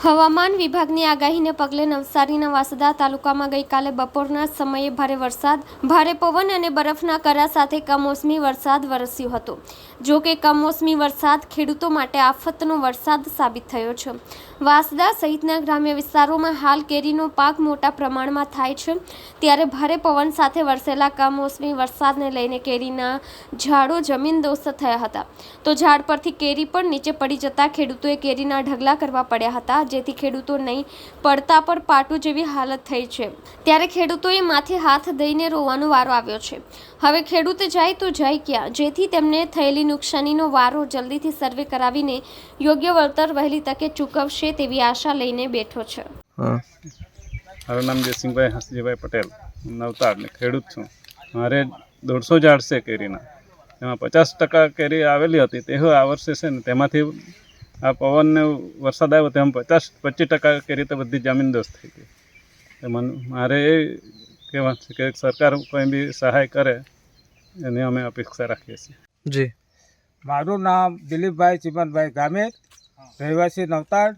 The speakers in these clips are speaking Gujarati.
હવામાન વિભાગની આગાહીને પગલે નવસારીના વાસદા તાલુકામાં ગઈકાલે બપોરના સમયે ભારે વરસાદ, ભારે પવન અને બરફના કરા સાથે કમોસમી વરસાદ વરસ્યો હતો. જો કે કમોસમી વરસાદ ખેડૂતો માટે આફતનો વરસાદ સાબિત થયો છે. વાસદા સહિતના ગ્રામ્ય વિસ્તારોમાં હાલ કેરીનો પાક મોટા પ્રમાણમાં થાય છે, ત્યારે ભારે પવન સાથે વરસેલા કમોસમી વરસાદને લઈને કેરીના ઝાડો જમીનદોસ્ત થયા હતા. તો ઝાડ પરથી કેરી પણ નીચે પડી જતા ખેડૂતોએ કેરીના ઢગલા કરવા પડ્યા હતા, જેથી ખેડૂતો નહીં પડતા પર પાટું જેવી હાલત થઈ છે. ત્યારે ખેડૂતોએ માથે હાથ દઈને રોવાનો વારો આવ્યો છે. હવે ખેડૂત જાય તો જાય ક્યાં, જેથી તેમને થયેલી નુકસાનીનો વારો જલ્દીથી સર્વે કરાવીને યોગ્ય વળતર વહેલી તકે ચૂકવશે તેવી આશા લઈને બેઠો છે. મારું નામ જયસિંહભાઈ હસજીભાઈ પટેલ, નવતાડ ને ખેડૂત છું. મારે 150 ઝાડ છે કેરીના, એમાં 50% કેરી આવેલી હતી. તે આ વર્ષે છે ને તેમાંથી આ પવનને વરસાદ આવ્યો તેમાં 25% કેરી તો બધી જમીનદોસ્ત થઈ ગઈ. મારે એ કહેવાનું છે કે સરકાર કોઈ બી સહાય કરે એની અમે અપેક્ષા રાખીએ છીએ. જી, મારું નામ દિલીપભાઈ ચિમનભાઈ ગામે, રહેવાસી નવતાડ.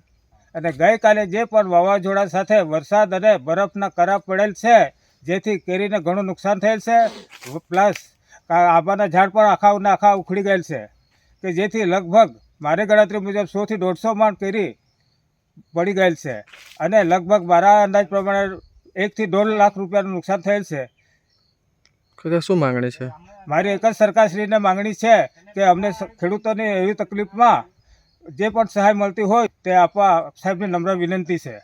અને ગઈકાલે જે પણ વાવાઝોડા સાથે વરસાદ અને બરફના કરા પડેલ છે, જેથી કેરીને ઘણું નુકસાન થયેલ છે. પ્લસ આંબાના ઝાડ પણ આખા ઉખડી ગયેલ છે, કે જેથી લગભગ મારી ગણતરી મુજબ 100 થી 150 મણ કેરી પડી ગયેલ છે. અને લગભગ મારા અંદાજ પ્રમાણે 1 થી 1.5 લાખ રૂપિયાનું નુકસાન થયેલ છે. શું માંગણી છે? મારી એક જ સરકારશ્રીને માંગણી છે કે અમને ખેડૂતોની એવી તકલીફમાં જે પણ સહાય મળતી હોય તે આપવા સાહેબની નમ્ર વિનંતી છે.